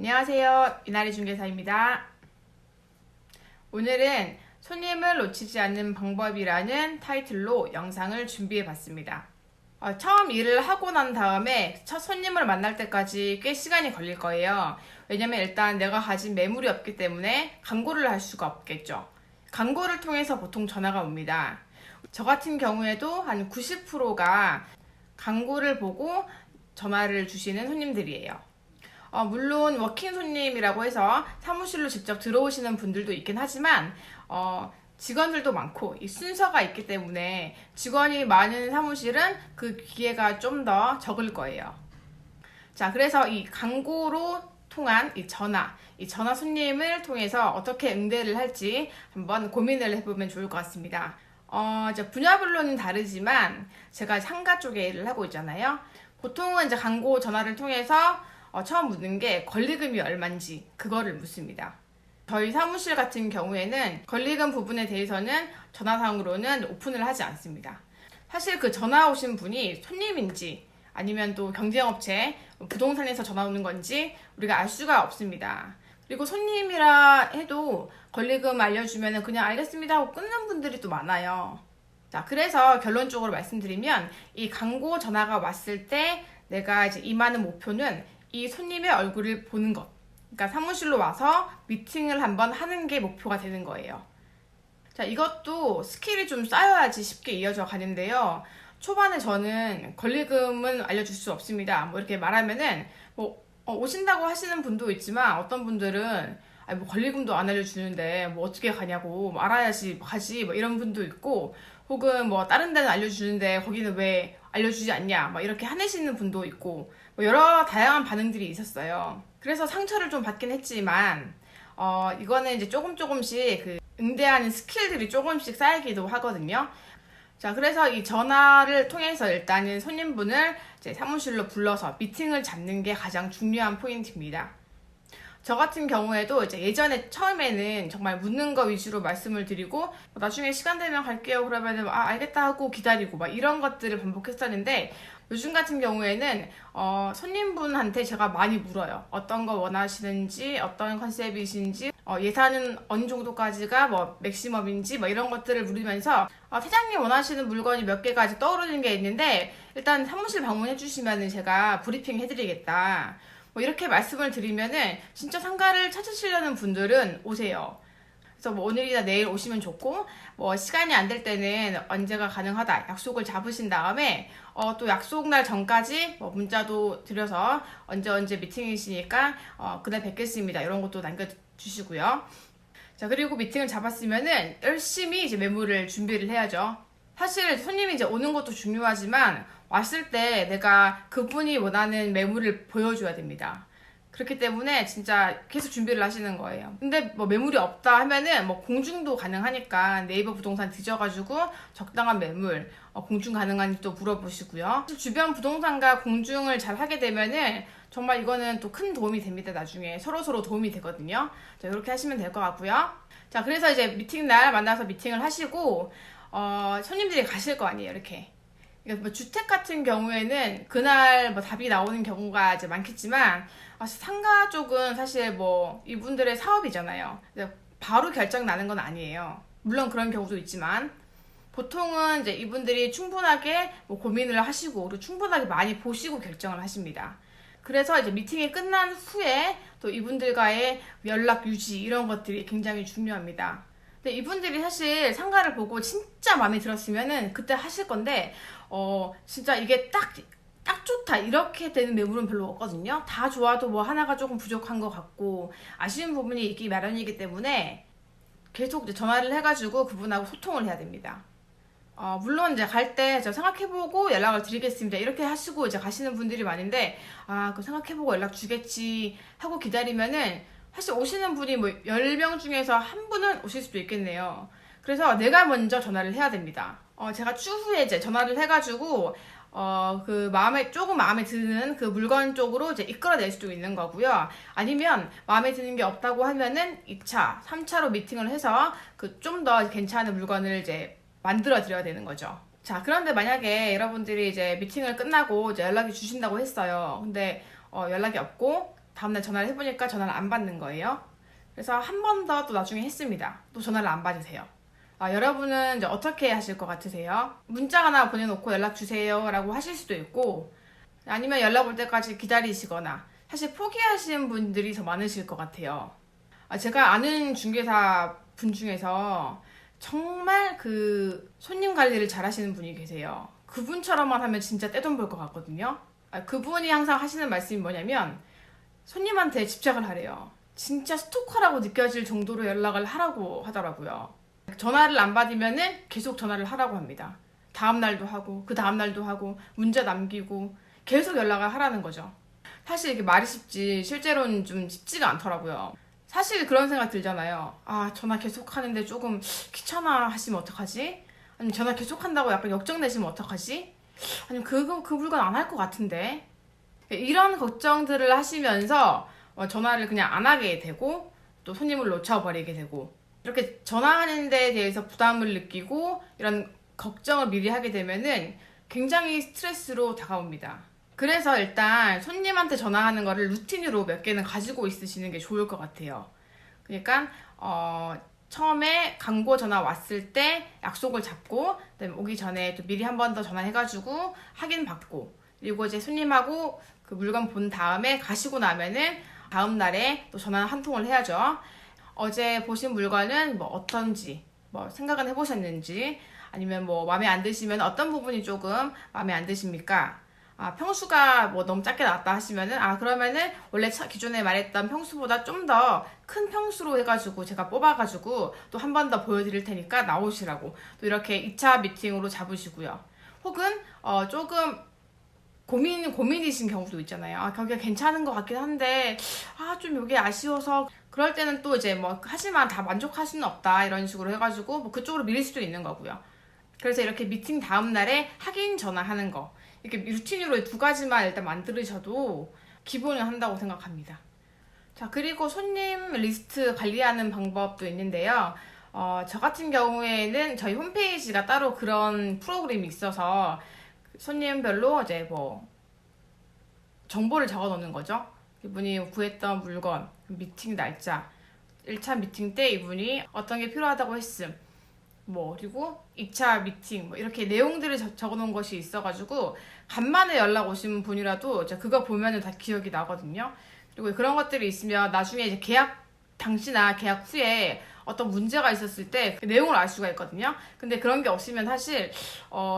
안녕하세요. 미나리 중개사입니다. 오늘은 손님을 놓치지 않는 방법이라는 타이틀로 영상을 준비해 봤습니다. 처음 일을 하고 난 다음에 첫 손님을 만날 때까지 꽤 시간이 걸릴 거예요. 왜냐면 일단 내가 가진 매물이 없기 때문에 광고를 할 수가 없겠죠. 광고를 통해서 보통 전화가 옵니다. 저 같은 경우에도 한 90%가 광고를 보고 전화를 주시는 손님들이에요. 물론 워킹 손님이라고 해서 사무실로 직접 들어오시는 분들도 있긴 하지만 직원들도 많고 이 순서가 있기 때문에 직원이 많은 사무실은 그 기회가 좀 더 적을 거예요. 자, 그래서 이 광고로 통한 이 전화 손님을 통해서 어떻게 응대를 할지 한번 고민을 해보면 좋을 것 같습니다. 이제 분야별로는 다르지만 제가 상가 쪽에 일을 하고 있잖아요. 보통은 이제 광고 전화를 통해서 처음 묻는 게 권리금이 얼마인지 그거를 묻습니다. 저희 사무실 같은 경우에는 권리금 부분에 대해서는 전화상으로는 오픈을 하지 않습니다. 사실 그 전화 오신 분이 손님인지 아니면 또 경쟁업체, 부동산에서 전화 오는 건지 우리가 알 수가 없습니다. 그리고 손님이라 해도 권리금 알려주면 그냥 알겠습니다 하고 끊는 분들이 또 많아요. 자, 그래서 결론적으로 말씀드리면 이 광고 전화가 왔을 때 내가 이제 임하는 목표는 이 손님의 얼굴을 보는 것. 그러니까 사무실로 와서 미팅을 한번 하는 게 목표가 되는 거예요. 자, 이것도 스킬이 좀 쌓여야지 쉽게 이어져 가는데요. 초반에 저는 권리금은 알려줄 수 없습니다. 뭐 이렇게 말하면은 오신다고 하시는 분도 있지만 어떤 분들은 뭐 권리금도 안 알려주는데 뭐 어떻게 가냐고 뭐 알아야지 가지 뭐 이런 분도 있고, 혹은 뭐 다른 데는 알려주는데 거기는 왜 알려주지 않냐 막 이렇게 화내시는 분도 있고, 뭐 여러 다양한 반응들이 있었어요. 그래서 상처를 좀 받긴 했지만 이거는 이제 조금씩 그 응대하는 스킬들이 조금씩 쌓이기도 하거든요. 자, 그래서 이 전화를 통해서 일단은 손님분을 이제 사무실로 불러서 미팅을 잡는 게 가장 중요한 포인트입니다. 저 같은 경우에도 이제 예전에 처음에는 정말 묻는 거 위주로 말씀을 드리고 나중에 시간 되면 갈게요 그러면은 알겠다 하고 기다리고 막 이런 것들을 반복했었는데, 요즘 같은 경우에는 손님분한테 제가 많이 물어요. 어떤 거 원하시는지, 어떤 컨셉이신지, 예산은 어느 정도까지가 뭐 맥시멈인지 뭐 이런 것들을 물으면서 사장님 원하시는 물건이 몇 개가 아직 떠오르는 게 있는데 일단 사무실 방문해 주시면은 제가 브리핑 해드리겠다. 뭐 이렇게 말씀을 드리면은 진짜 상가를 찾으시려는 분들은 오세요. 그래서 뭐 오늘이나 내일 오시면 좋고, 뭐 시간이 안 될 때는 언제가 가능하다 약속을 잡으신 다음에 또 약속 날 전까지 뭐 문자도 드려서 언제 미팅이시니까 그날 뵙겠습니다 이런 것도 남겨주시고요. 자, 그리고 미팅을 잡았으면은 열심히 이제 매물을 준비를 해야죠. 사실 손님이 이제 오는 것도 중요하지만 왔을 때 내가 그분이 원하는 매물을 보여줘야 됩니다. 그렇기 때문에 진짜 계속 준비를 하시는 거예요. 근데 뭐 매물이 없다 하면은 뭐 공중도 가능하니까 네이버 부동산 뒤져가지고 적당한 매물, 공중 가능한지 또 물어보시고요. 주변 부동산과 공중을 잘 하게 되면은 정말 이거는 또 큰 도움이 됩니다. 나중에 서로 도움이 되거든요. 자, 이렇게 하시면 될 것 같고요. 자, 그래서 이제 미팅 날 만나서 미팅을 하시고 손님들이 가실 거 아니에요. 이렇게. 그러니까 뭐 주택 같은 경우에는 그날 뭐 답이 나오는 경우가 이제 많겠지만 상가 쪽은 사실 뭐 이분들의 사업이잖아요. 바로 결정 나는 건 아니에요. 물론 그런 경우도 있지만 보통은 이제 이분들이 충분하게 뭐 고민을 하시고 그리고 충분하게 많이 보시고 결정을 하십니다. 그래서 이제 미팅이 끝난 후에 또 이분들과의 연락 유지 이런 것들이 굉장히 중요합니다. 근데 이분들이 사실 상가를 보고 진짜 마음에 들었으면은 그때 하실 건데 진짜 이게 딱 좋다 이렇게 되는 매물은 별로 없거든요. 다 좋아도 뭐 하나가 조금 부족한 것 같고 아쉬운 부분이 있기 마련이기 때문에 계속 이제 전화를 해가지고 그분하고 소통을 해야 됩니다. 물론 이제 갈 때 저 생각해보고 연락을 드리겠습니다 이렇게 하시고 이제 가시는 분들이 많은데 그 생각해보고 연락 주겠지 하고 기다리면은 사실 오시는 분이 뭐 10명 중에서 한 분은 오실 수도 있겠네요. 그래서 내가 먼저 전화를 해야 됩니다. 제가 추후에 이제 전화를 해가지고 그 조금 마음에 드는 그 물건 쪽으로 이제 이끌어낼 수도 있는 거고요. 아니면 마음에 드는 게 없다고 하면은 2차, 3차로 미팅을 해서 그 좀 더 괜찮은 물건을 이제 만들어 드려야 되는 거죠. 자, 그런데 만약에 여러분들이 이제 미팅을 끝나고 이제 연락이 주신다고 했어요. 근데 연락이 없고 다음날 전화를 해보니까 전화를 안 받는 거예요. 그래서 한 번 더 또 나중에 했습니다. 또 전화를 안 받으세요. 여러분은 이제 어떻게 하실 것 같으세요? 문자 하나 보내놓고 연락 주세요 라고 하실 수도 있고, 아니면 연락 올 때까지 기다리시거나, 사실 포기하시는 분들이 더 많으실 것 같아요. 제가 아는 중개사 분 중에서 정말 그 손님 관리를 잘 하시는 분이 계세요. 그분처럼만 하면 진짜 떼돈 벌 것 같거든요. 그분이 항상 하시는 말씀이 뭐냐면 손님한테 집착을 하래요. 진짜 스토커라고 느껴질 정도로 연락을 하라고 하더라고요. 전화를 안 받으면은 계속 전화를 하라고 합니다. 다음날도 하고 그 다음날도 하고 문자 남기고 계속 연락을 하라는 거죠. 사실 이게 말이 쉽지 실제로는 좀 쉽지가 않더라고요. 사실 그런 생각 들잖아요. 전화 계속 하는데 조금 귀찮아 하시면 어떡하지? 아니면 전화 계속 한다고 약간 역정 내시면 어떡하지? 아니면 그 물건 안 할 것 같은데? 이런 걱정들을 하시면서 전화를 그냥 안 하게 되고 또 손님을 놓쳐버리게 되고, 이렇게 전화하는 데에 대해서 부담을 느끼고 이런 걱정을 미리 하게 되면은 굉장히 스트레스로 다가옵니다. 그래서 일단 손님한테 전화하는 거를 루틴으로 몇 개는 가지고 있으시는 게 좋을 것 같아요. 그러니까 처음에 광고 전화 왔을 때 약속을 잡고, 그다음에 오기 전에 또 미리 한 번 더 전화해가지고 확인 받고, 그리고 이제 손님하고 그 물건 본 다음에 가시고 나면은 다음 날에 또 전화 한 통을 해야죠. 어제 보신 물건은 뭐 어떤지, 뭐 생각은 해보셨는지, 아니면 뭐 마음에 안 드시면 어떤 부분이 조금 마음에 안 드십니까? 평수가 뭐 너무 작게 나왔다 하시면은 그러면은 원래 기존에 말했던 평수보다 좀 더 큰 평수로 해가지고 제가 뽑아가지고 또 한 번 더 보여드릴 테니까 나오시라고 또 이렇게 2차 미팅으로 잡으시고요. 혹은 조금 고민이신 경우도 있잖아요. 거기가 괜찮은 것 같긴 한데 좀 여기 아쉬워서, 그럴 때는 또 이제 뭐 하지만 다 만족할 수는 없다 이런 식으로 해가지고 뭐 그쪽으로 밀릴 수도 있는 거고요. 그래서 이렇게 미팅 다음 날에 확인 전화하는 거, 이렇게 루틴으로 두 가지만 일단 만들으셔도 기본은 한다고 생각합니다. 자, 그리고 손님 리스트 관리하는 방법도 있는데요. 저 같은 경우에는 저희 홈페이지가 따로 그런 프로그램이 있어서 손님별로 이제 뭐 정보를 적어 놓는 거죠. 이분이 구했던 물건, 미팅 날짜, 1차 미팅 때 이분이 어떤 게 필요하다고 했음, 그리고 2차 미팅, 이렇게 내용들을 적어 놓은 것이 있어가지고 간만에 연락 오신 분이라도 그거 보면은 다 기억이 나거든요. 그리고 그런 것들이 있으면 나중에 이제 계약 당시나 계약 후에 어떤 문제가 있었을 때 그 내용을 알 수가 있거든요. 근데 그런 게 없으면 사실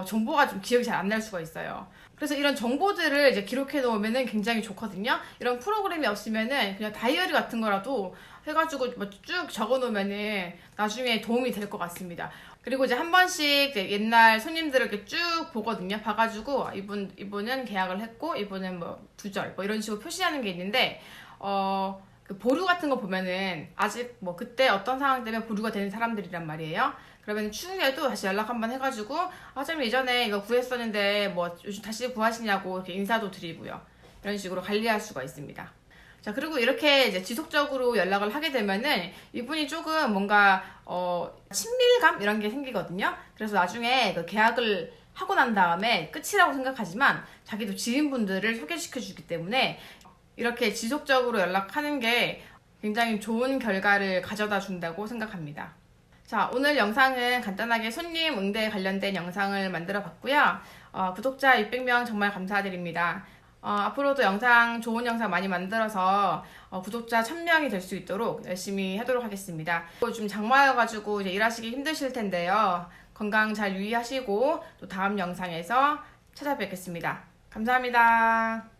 정보가 좀 기억이 잘 안 날 수가 있어요. 그래서 이런 정보들을 이제 기록해 놓으면은 굉장히 좋거든요. 이런 프로그램이 없으면은 그냥 다이어리 같은 거라도 해가지고 쭉 적어 놓으면은 나중에 도움이 될 것 같습니다. 그리고 이제 한 번씩 이제 옛날 손님들을 이렇게 쭉 보거든요. 봐가지고 이분은 계약을 했고 이분은 두 절 이런 식으로 표시하는 게 있는데, 그 보류 같은 거 보면은 아직 그때 어떤 상황 때문에 보류가 되는 사람들이란 말이에요. 그러면 추후에도 다시 연락 한번 해가지고 좀 예전에 이거 구했었는데 요즘 다시 구하시냐고 이렇게 인사도 드리고요. 이런 식으로 관리할 수가 있습니다. 자, 그리고 이렇게 이제 지속적으로 연락을 하게 되면은 이분이 조금 뭔가 친밀감 이런 게 생기거든요. 그래서 나중에 그 계약을 하고 난 다음에 끝이라고 생각하지만 자기도 지인분들을 소개시켜 주기 때문에 이렇게 지속적으로 연락하는 게 굉장히 좋은 결과를 가져다 준다고 생각합니다. 자, 오늘 영상은 간단하게 손님 응대 관련된 영상을 만들어 봤고요. 구독자 600명 정말 감사드립니다. 앞으로도 좋은 영상 많이 만들어서 구독자 1000명이 될 수 있도록 열심히 하도록 하겠습니다. 요즘 장마여가지고 이제 일하시기 힘드실 텐데요. 건강 잘 유의하시고 또 다음 영상에서 찾아뵙겠습니다. 감사합니다.